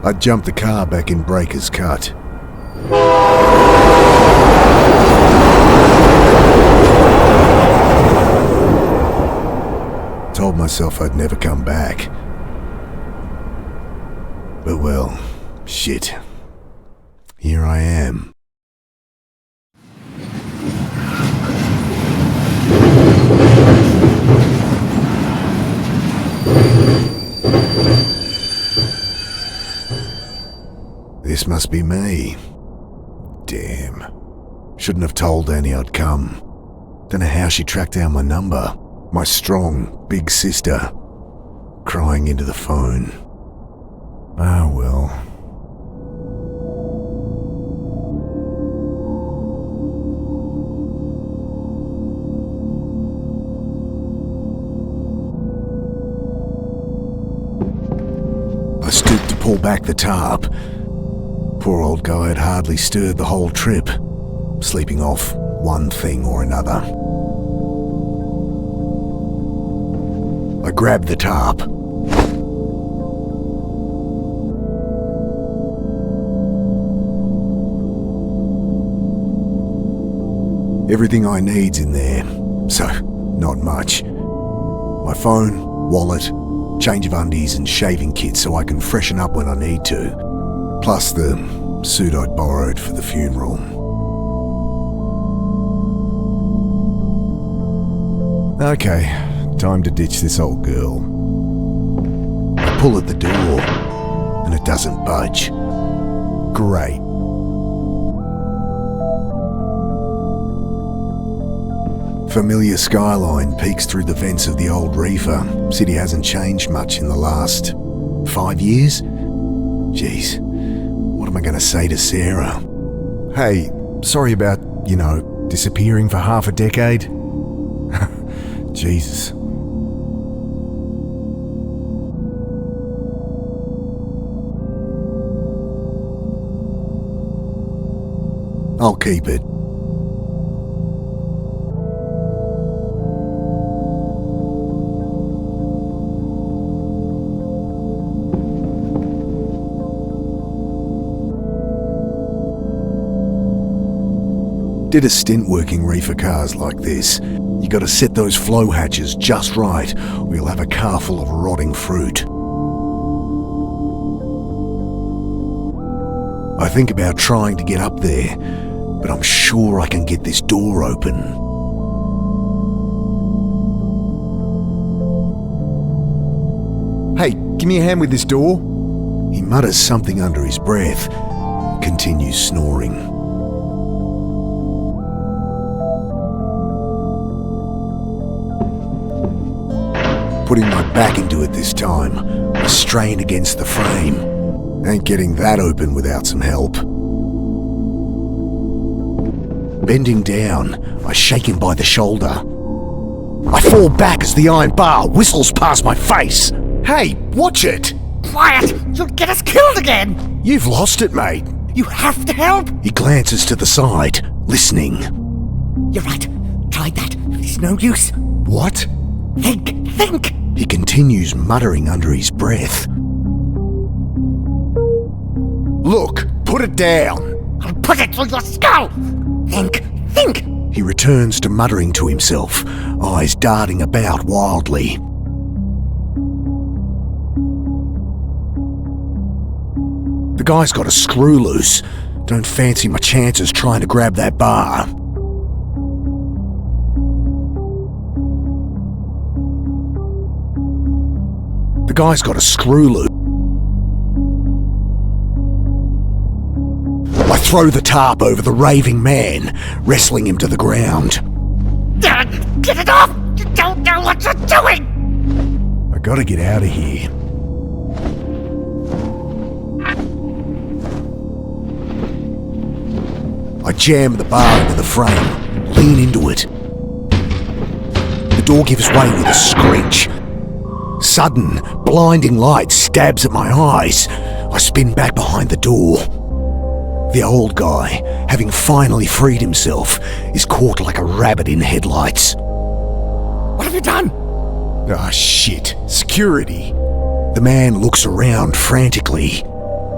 I jumped the car back in Breaker's Cut. Told myself I'd never come back. But well, shit. Here I am. This must be me. Damn. Shouldn't have told Annie I'd come. Don't know how she tracked down my number. My strong, big sister. Crying into the phone. Ah, well. I stooped to pull back the tarp. Poor old guy had hardly stirred the whole trip, sleeping off one thing or another. I grabbed the tarp. Everything I need's in there, so not much. My phone, wallet, change of undies and shaving kit so I can freshen up when I need to. Plus the suit I'd borrowed for the funeral. Okay, time to ditch this old girl. I pull at the door, and it doesn't budge. Great. Familiar skyline peeks through the vents of the old reefer. City hasn't changed much in the last 5 years? Jeez. What am I going to say to Sarah? Hey, sorry about, disappearing for half a decade. Jesus. I'll keep it. Did a stint working reefer cars like this. You gotta set those flow hatches just right, or you'll have a car full of rotting fruit. I think about trying to get up there, but I'm sure I can get this door open. Hey, give me a hand with this door. He mutters something under his breath, continues snoring. Putting my back into it this time, I strain against the frame. Ain't getting that open without some help. Bending down, I shake him by the shoulder. I fall back as the iron bar whistles past my face. Hey, watch it! Quiet! You'll get us killed again! You've lost it, mate. You have to help! He glances to the side, listening. You're right. Tried that. It's no use. What? Think! He continues muttering under his breath. Look, put it down. I'll put it through your skull! Think! He returns to muttering to himself, eyes darting about wildly. The guy's got a screw loose. Don't fancy my chances trying to grab that bar. The guy's got a screw loose. I throw the tarp over the raving man, wrestling him to the ground. Get it off! You don't know what you're doing! I gotta get out of here. I jam the bar into the frame, lean into it. The door gives way with a screech. Sudden, blinding light stabs at my eyes. I spin back behind the door. The old guy, having finally freed himself, is caught like a rabbit in headlights. What have you done? Ah, shit. Security. The man looks around frantically.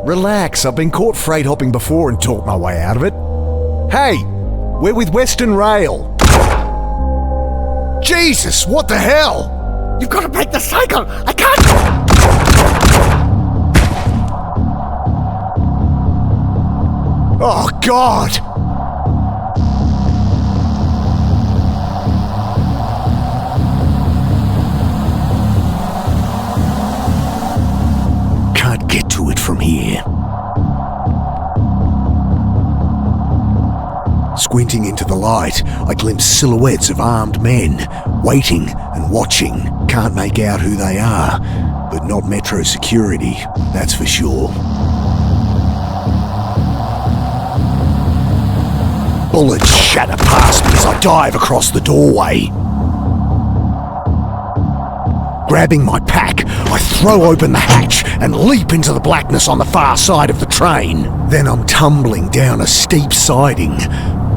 Relax, I've been caught freight hopping before and talked my way out of it. Hey, we're with Western Rail. Jesus, what the hell? You've got to break the cycle! I can't! Oh, God! Can't get to it from here. Squinting into the light, I glimpse silhouettes of armed men, waiting and watching. Can't make out who they are, but not Metro security, that's for sure. Bullets shatter past me as I dive across the doorway. Grabbing my pack, I throw open the hatch and leap into the blackness on the far side of the train. Then I'm tumbling down a steep siding,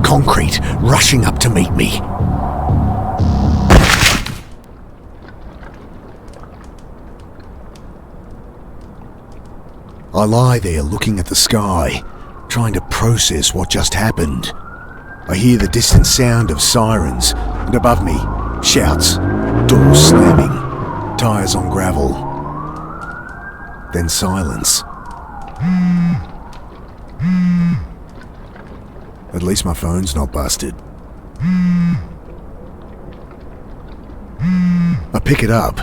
concrete rushing up to meet me. I lie there looking at the sky, trying to process what just happened. I hear the distant sound of sirens, and above me, shouts, doors slamming, tires on gravel. Then silence. At least my phone's not busted. I pick it up,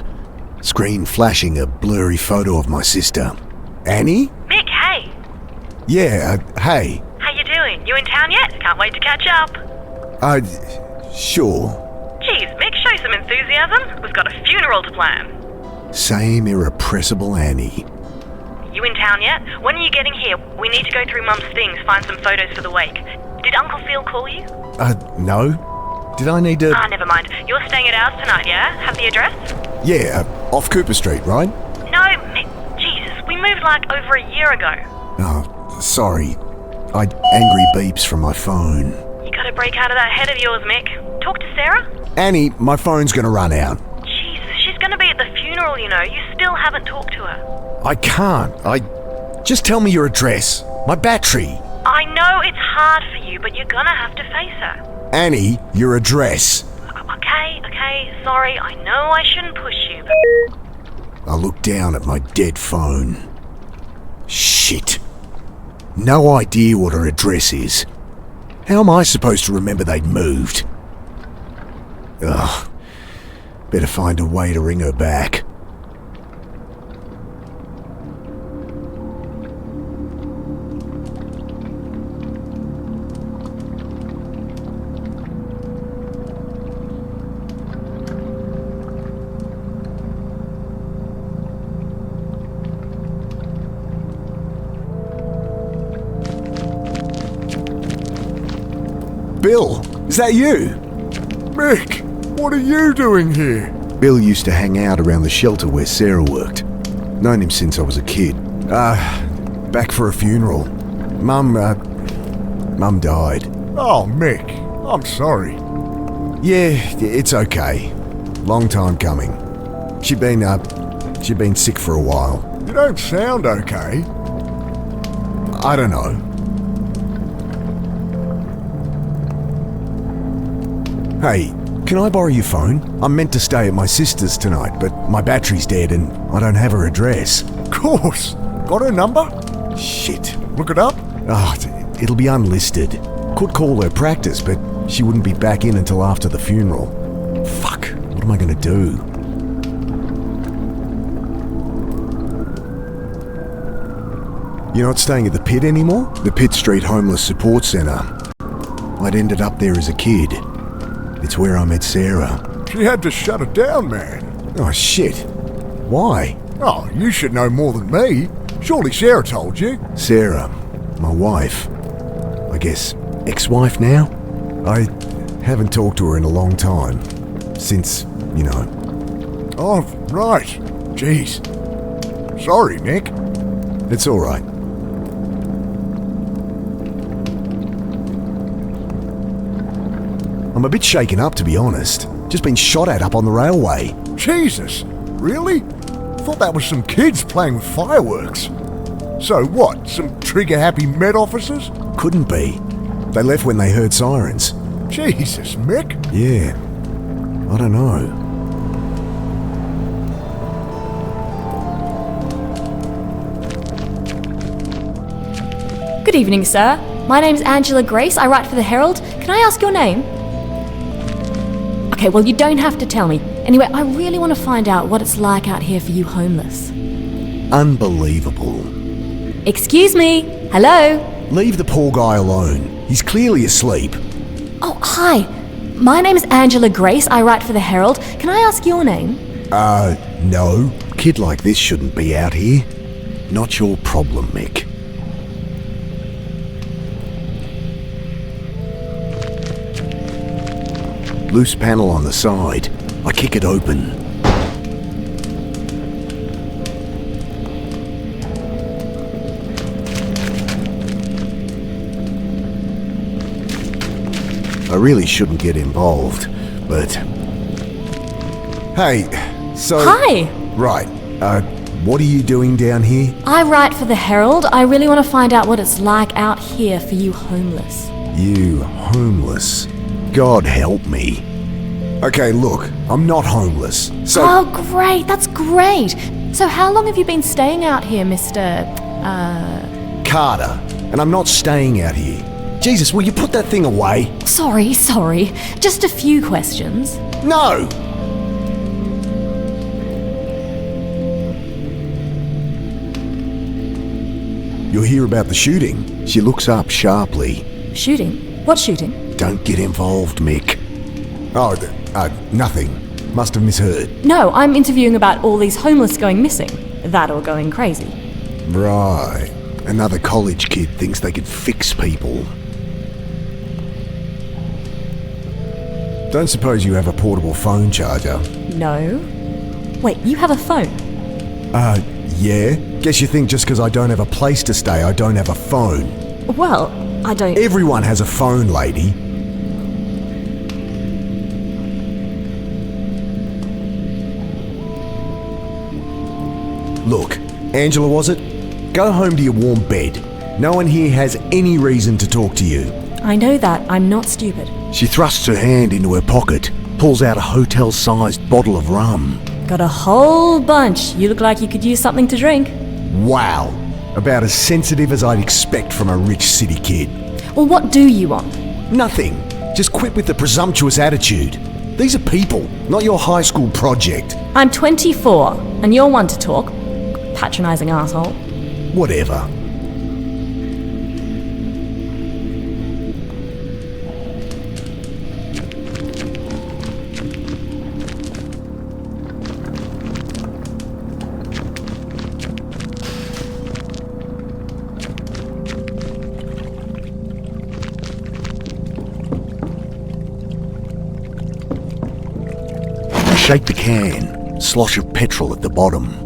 screen flashing a blurry photo of my sister. Annie? Mick, hey! Yeah, hey. How you doing? You in town yet? Can't wait to catch up. Sure. Geez, Mick, show some enthusiasm. We've got a funeral to plan. Same irrepressible Annie. You in town yet? When are you getting here? We need to go through Mum's things, find some photos for the wake. Did Uncle Phil call you? No. Did I need to... Never mind. You're staying at ours tonight, yeah? Have the address? Yeah, off Cooper Street, right? No, Mick. Jesus, we moved like over a year ago. Oh, sorry. Angry beeps from my phone. You gotta break out of that head of yours, Mick. Talk to Sarah? Annie, my phone's gonna run out. Jesus, she's gonna be at the funeral, you know. You still haven't talked to her. I can't. Just tell me your address. My battery. I know it's hard for you, but you're gonna have to face her. Annie, your address. Okay, sorry, I know I shouldn't push you, but... I look down at my dead phone. Shit. No idea what her address is. How am I supposed to remember they'd moved? Ugh. Better find a way to ring her back. Bill, is that you? Mick, what are you doing here? Bill used to hang out around the shelter where Sarah worked. Known him since I was a kid. Back for a funeral. Mum died. Oh, Mick, I'm sorry. Yeah, it's okay. Long time coming. She'd been sick for a while. You don't sound okay. I don't know. Hey, can I borrow your phone? I'm meant to stay at my sister's tonight, but my battery's dead and I don't have her address. Of course. Got her number? Shit. Look it up? It'll be unlisted. Could call her practice, but she wouldn't be back in until after the funeral. Fuck, what am I gonna do? You're not staying at the Pit anymore? The Pitt Street Homeless Support Centre. I'd ended up there as a kid. It's where I met Sarah. She had to shut it down, man. Oh, shit. Why? Oh, you should know more than me. Surely Sarah told you. Sarah, my wife. I guess ex-wife now? I haven't talked to her in a long time. Since, you know. Oh, right. Jeez. Sorry, Mick. It's all right. I'm a bit shaken up, to be honest. Just been shot at up on the railway. Jesus. Really? Thought that was some kids playing with fireworks. So what, some trigger-happy Met officers? Couldn't be. They left when they heard sirens. Jesus, Mick. Yeah, I don't know. Good evening, sir. My name's Angela Grace. I write for the Herald. Can I ask your name? Okay, well, you don't have to tell me. Anyway, I really want to find out what it's like out here for you homeless. Unbelievable. Excuse me? Hello? Leave the poor guy alone. He's clearly asleep. Oh, hi. My name's Angela Grace. I write for the Herald. Can I ask your name? No. Kid like this shouldn't be out here. Not your problem, Mick. Loose panel on the side. I kick it open. I really shouldn't get involved, but... Hey, so... Hi. Right, what are you doing down here? I write for the Herald. I really want to find out what it's like out here for you homeless. You homeless? God help me. Okay, look, I'm not homeless, so... Oh, great. That's great. So how long have you been staying out here, Mr. Carter, and I'm not staying out here. Jesus, will you put that thing away? Sorry. Just a few questions. No! You'll hear about the shooting. She looks up sharply. Shooting? What shooting? Don't get involved, Mick. Oh, nothing. Must have misheard. No, I'm interviewing about all these homeless going missing. That or going crazy. Right. Another college kid thinks they can fix people. Don't suppose you have a portable phone charger? No. Wait, you have a phone? Yeah. Guess you think just because I don't have a place to stay, I don't have a phone. Well, I don't... Everyone has a phone, lady. Look, Angela, was it? Go home to your warm bed. No one here has any reason to talk to you. I know that. I'm not stupid. She thrusts her hand into her pocket, pulls out a hotel-sized bottle of rum. Got a whole bunch. You look like you could use something to drink. Wow. About as sensitive as I'd expect from a rich city kid. Well, what do you want? Nothing. Just quit with the presumptuous attitude. These are people, not your high school project. I'm 24, and you're one to talk. Patronizing asshole. Whatever. Shake the can, slosh of petrol at the bottom.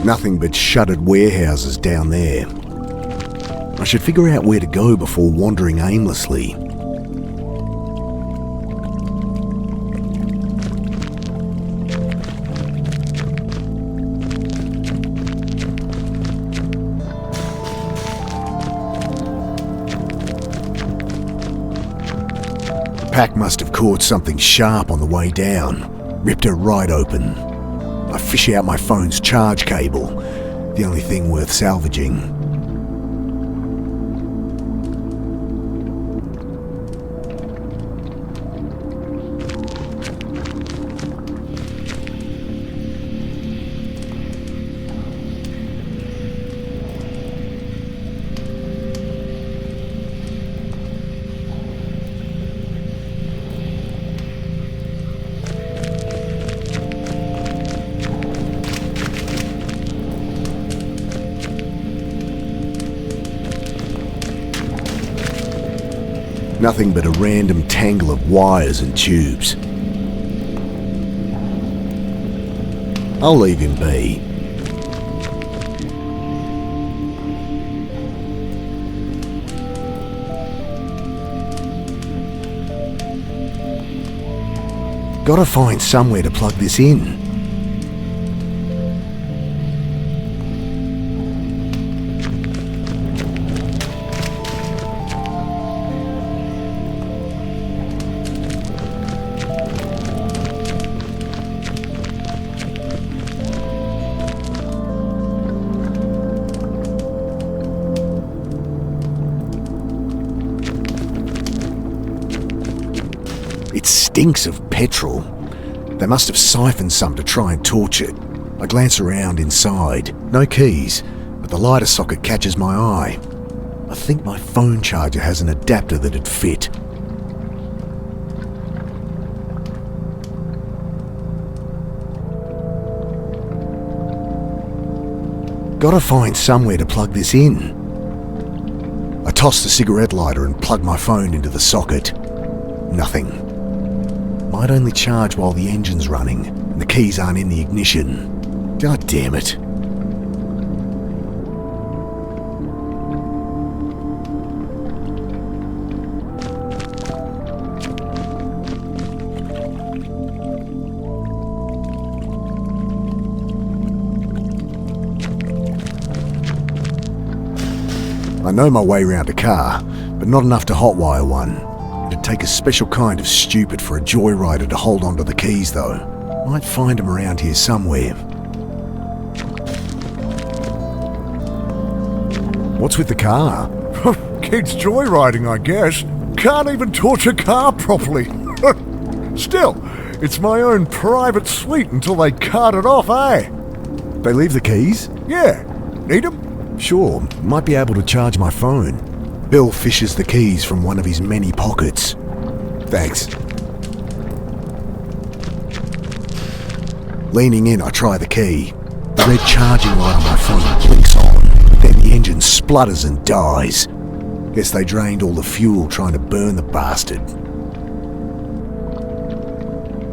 Nothing but shuttered warehouses down there. I should figure out where to go before wandering aimlessly. Pack must have caught something sharp on the way down. Ripped her right open. I fish out my phone's charge cable. The only thing worth salvaging. Nothing but a random tangle of wires and tubes. I'll leave him be. Gotta find somewhere to plug this in. It stinks of petrol. They must have siphoned some to try and torch it. I glance around inside. No keys, but the lighter socket catches my eye. I think my phone charger has an adapter that'd fit. Gotta find somewhere to plug this in. I toss the cigarette lighter and plug my phone into the socket. Nothing. Might only charge while the engine's running, and the keys aren't in the ignition. God damn it. I know my way around a car, but not enough to hotwire one. It'd take a special kind of stupid for a joyrider to hold onto the keys though. Might find them around here somewhere. What's with the car? Kids joyriding, I guess. Can't even torch a car properly. Still, it's my own private suite until they cart it off, eh? They leave the keys? Yeah. Need 'em? Sure, might be able to charge my phone. Bill fishes the keys from one of his many pockets. Thanks. Leaning in, I try the key. The red charging light on my phone blinks on. Then the engine splutters and dies. Guess they drained all the fuel trying to burn the bastard.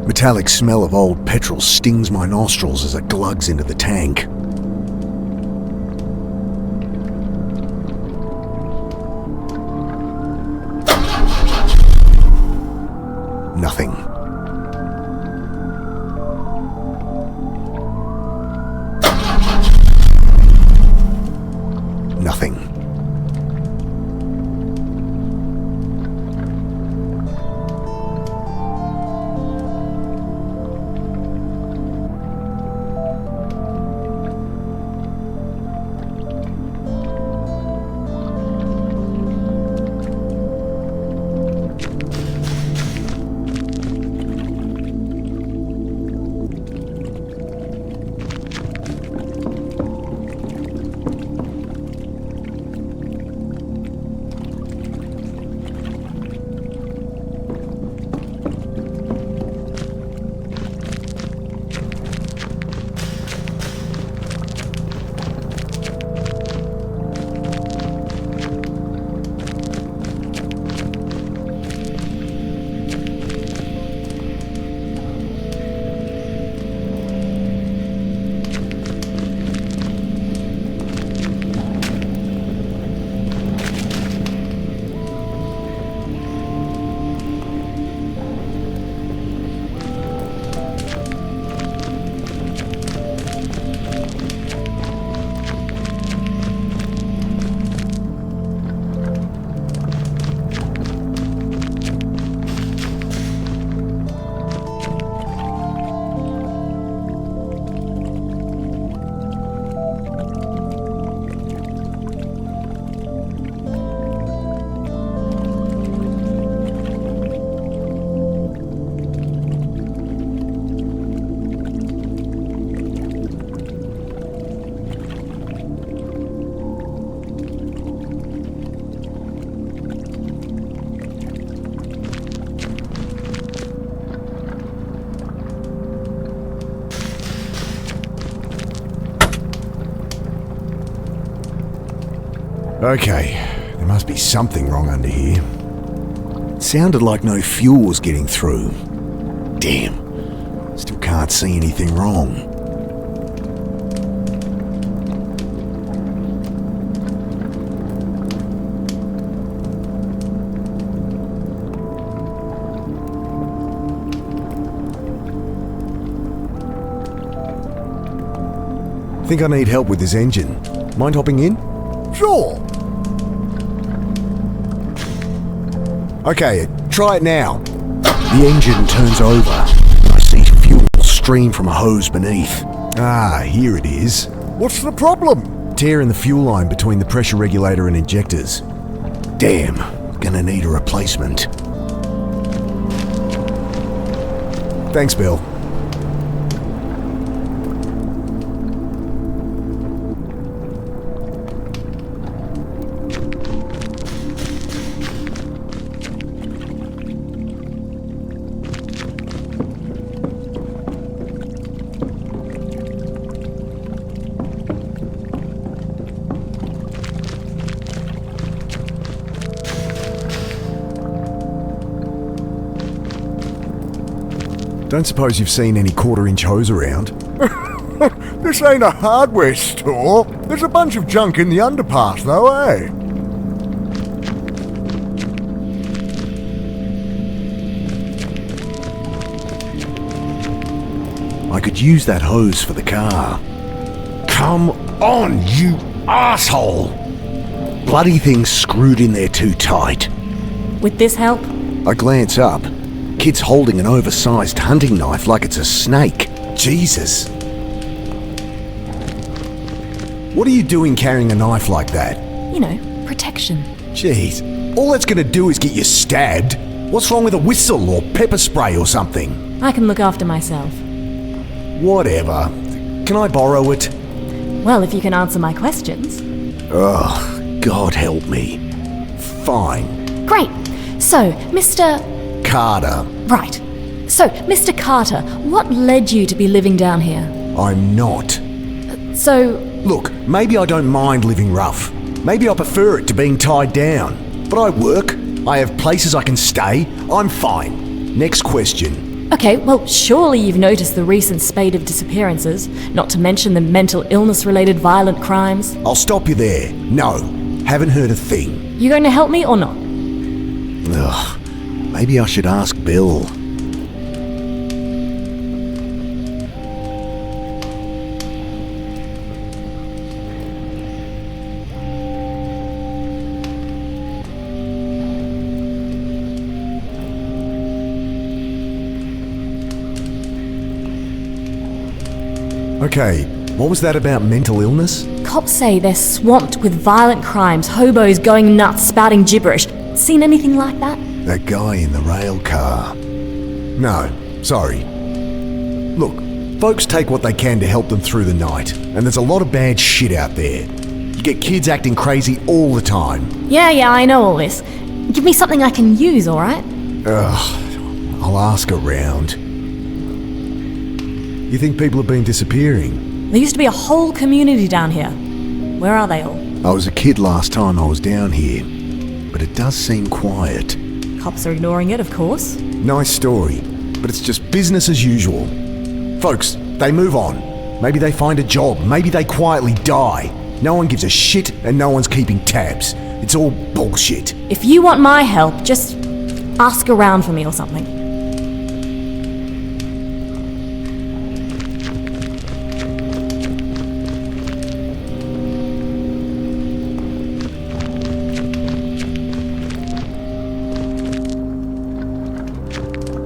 Metallic smell of old petrol stings my nostrils as it glugs into the tank. Nothing. Nothing. Okay, there must be something wrong under here. It sounded like no fuel was getting through. Damn, still can't see anything wrong. Think I need help with this engine. Mind hopping in? Sure. Okay, try it now. The engine turns over. I see fuel stream from a hose beneath. Ah, here it is. What's the problem? Tear in the fuel line between the pressure regulator and injectors. Damn, gonna need a replacement. Thanks, Bill. Don't suppose you've seen any quarter-inch hose around? This ain't a hardware store. There's a bunch of junk in the underpass, though, eh? I could use that hose for the car. Come on, you asshole! Bloody thing's screwed in there too tight. With this help? I glance up. Kid's holding an oversized hunting knife like it's a snake. Jesus. What are you doing carrying a knife like that? You know, protection. Jeez, all that's gonna do is get you stabbed. What's wrong with a whistle or pepper spray or something? I can look after myself. Whatever. Can I borrow it? Well, if you can answer my questions. Ugh, God help me. Fine. Great. So, Mr. Carter. Right. So, Mr. Carter, what led you to be living down here? I'm not. So, Look, maybe I don't mind living rough. Maybe I prefer it to being tied down. But I work. I have places I can stay. I'm fine. Next question. okay, well, surely you've noticed the recent spate of disappearances, not to mention the mental illness-related violent crimes. I'll stop you there. No, haven't heard a thing. You going to help me or not? Ugh, maybe I should ask Bill. Okay, what was that about mental illness? Cops say they're swamped with violent crimes, hobos going nuts, spouting gibberish. Seen anything like that? That guy in the rail car. No, sorry. Look, folks take what they can to help them through the night, and there's a lot of bad shit out there. You get kids acting crazy all the time. Yeah, I know all this. Give me something I can use, alright? Ugh, I'll ask around. You think people have been disappearing? There used to be a whole community down here. Where are they all? I was a kid last time I was down here, but it does seem quiet. Cops are ignoring it, of course. Nice story, but it's just business as usual. Folks, they move on. Maybe they find a job, maybe they quietly die. No one gives a shit and no one's keeping tabs. It's all bullshit. If you want my help, just ask around for me or something.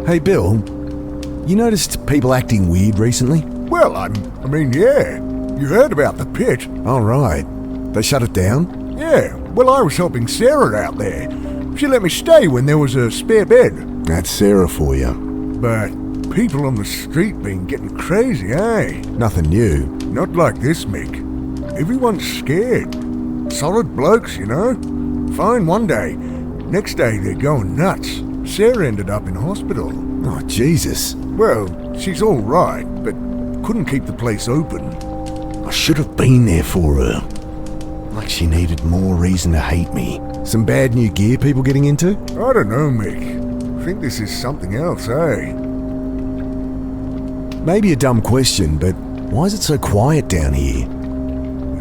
Hey Bill, you noticed people acting weird recently? Well, I mean, yeah. You heard about the pit. All right. They shut it down? Yeah, well, I was helping Sarah out there. She let me stay when there was a spare bed. That's Sarah for you. But people on the street been getting crazy, eh? Nothing new. Not like this, Mick. Everyone's scared. Solid blokes, you know? Fine one day. Next day, they're going nuts. Sarah ended up in hospital. Oh, Jesus. Well, she's all right, but couldn't keep the place open. I should have been there for her. Like she needed more reason to hate me. Some bad new gear people getting into? I don't know, Mick. I think this is something else, eh? Maybe a dumb question, but why is it so quiet down here?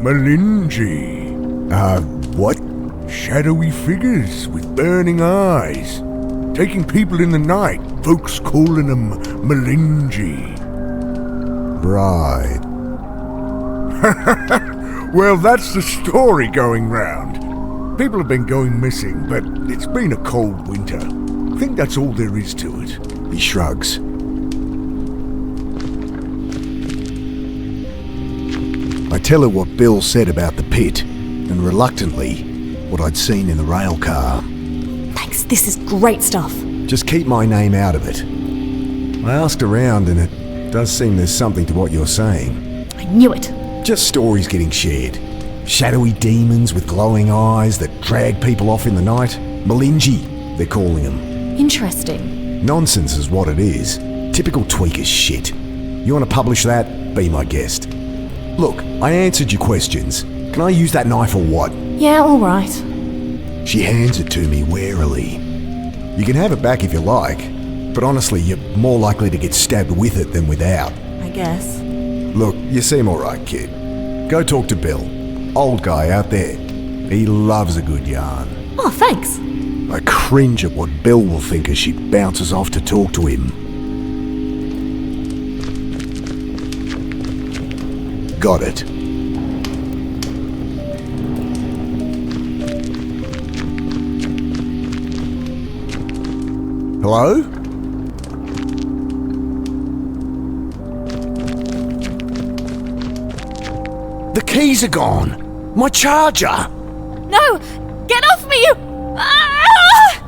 Malinji. What? Shadowy figures with burning eyes. Taking people in the night. Folks calling them Malinji. Right. Well, that's the story going round. People have been going missing, but it's been a cold winter. I think that's all there is to it. He shrugs. I tell her what Bill said about the pit, and reluctantly, what I'd seen in the rail car. Thanks, this is great stuff. Just keep my name out of it. I asked around, and it does seem there's something to what you're saying. I knew it. Just stories getting shared. Shadowy demons with glowing eyes that drag people off in the night. Malinji, they're calling them. Interesting. Nonsense is what it is. Typical tweaker shit. You want to publish that? Be my guest. Look, I answered your questions. Can I use that knife or what? Yeah, all right. She hands it to me warily. You can have it back if you like, but honestly, you're more likely to get stabbed with it than without. I guess. Look, you seem alright, kid. Go talk to Bill. Old guy out there. He loves a good yarn. Oh, thanks. I cringe at what Bill will think as she bounces off to talk to him. Got it. Hello? The keys are gone. My charger. No! Get off me! Ah!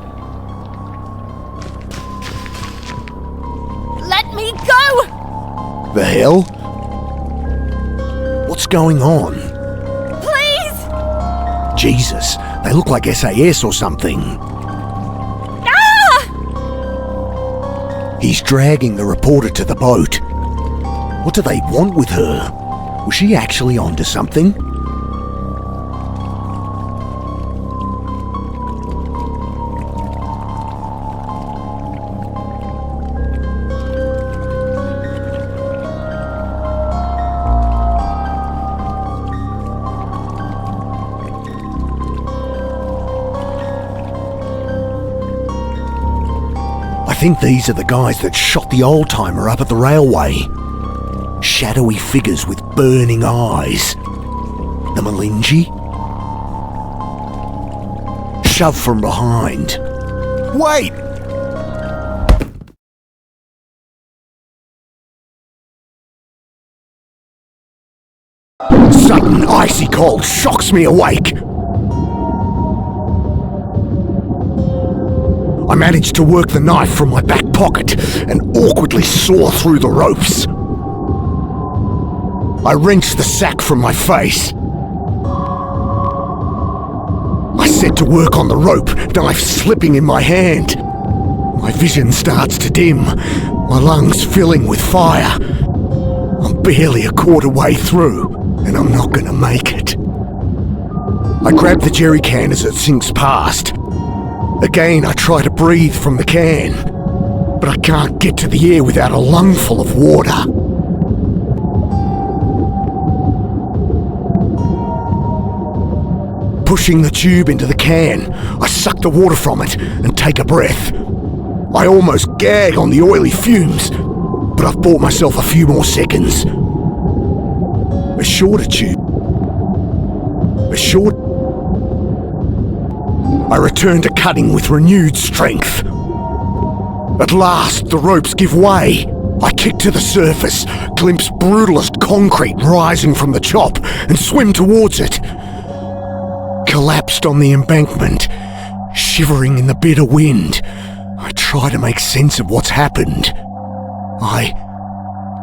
Let me go! The hell? What's going on? Please! Jesus, they look like SAS or something. Ah! He's dragging the reporter to the boat. What do they want with her? Was she actually onto something? I think these are the guys that shot the old-timer up at the railway. Shadowy figures with burning eyes. The Malinji? Shove from behind. Wait! Sudden icy cold shocks me awake. I manage to work the knife from my back pocket and awkwardly saw through the ropes. I wrench the sack from my face. I set to work on the rope, knife slipping in my hand. My vision starts to dim, my lungs filling with fire. I'm barely a quarter way through, and I'm not gonna make it. I grab the jerry can as it sinks past. Again, I try to breathe from the can, but I can't get to the air without a lungful of water. Pushing the tube into the can, I suck the water from it and take a breath. I almost gag on the oily fumes, but I've bought myself a few more seconds. A shorter tube. I return to cutting with renewed strength. At last, the ropes give way. I kick to the surface, glimpse brutalist concrete rising from the chop, and swim towards it. Collapsed on the embankment, shivering in the bitter wind, I try to make sense of what's happened. I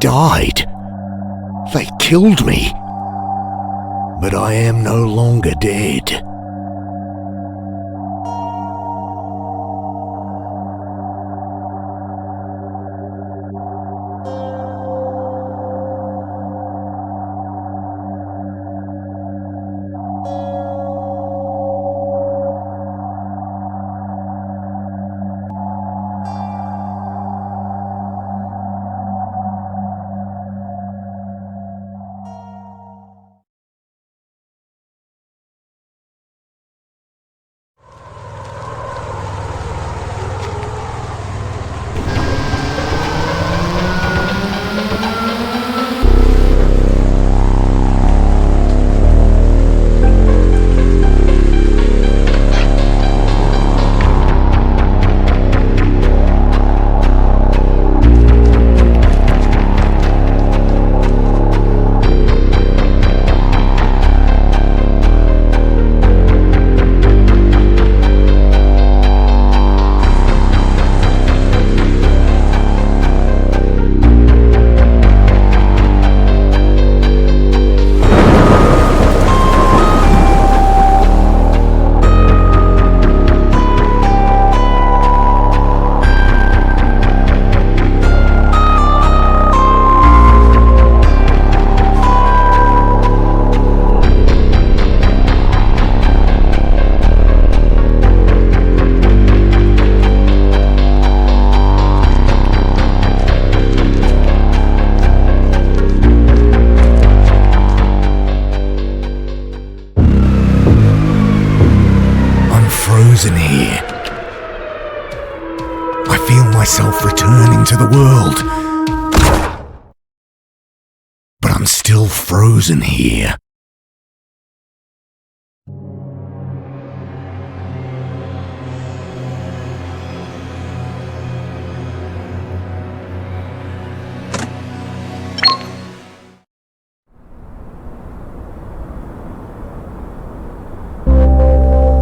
died. They killed me. But I am no longer dead. myself returning to the world. But I'm still frozen here.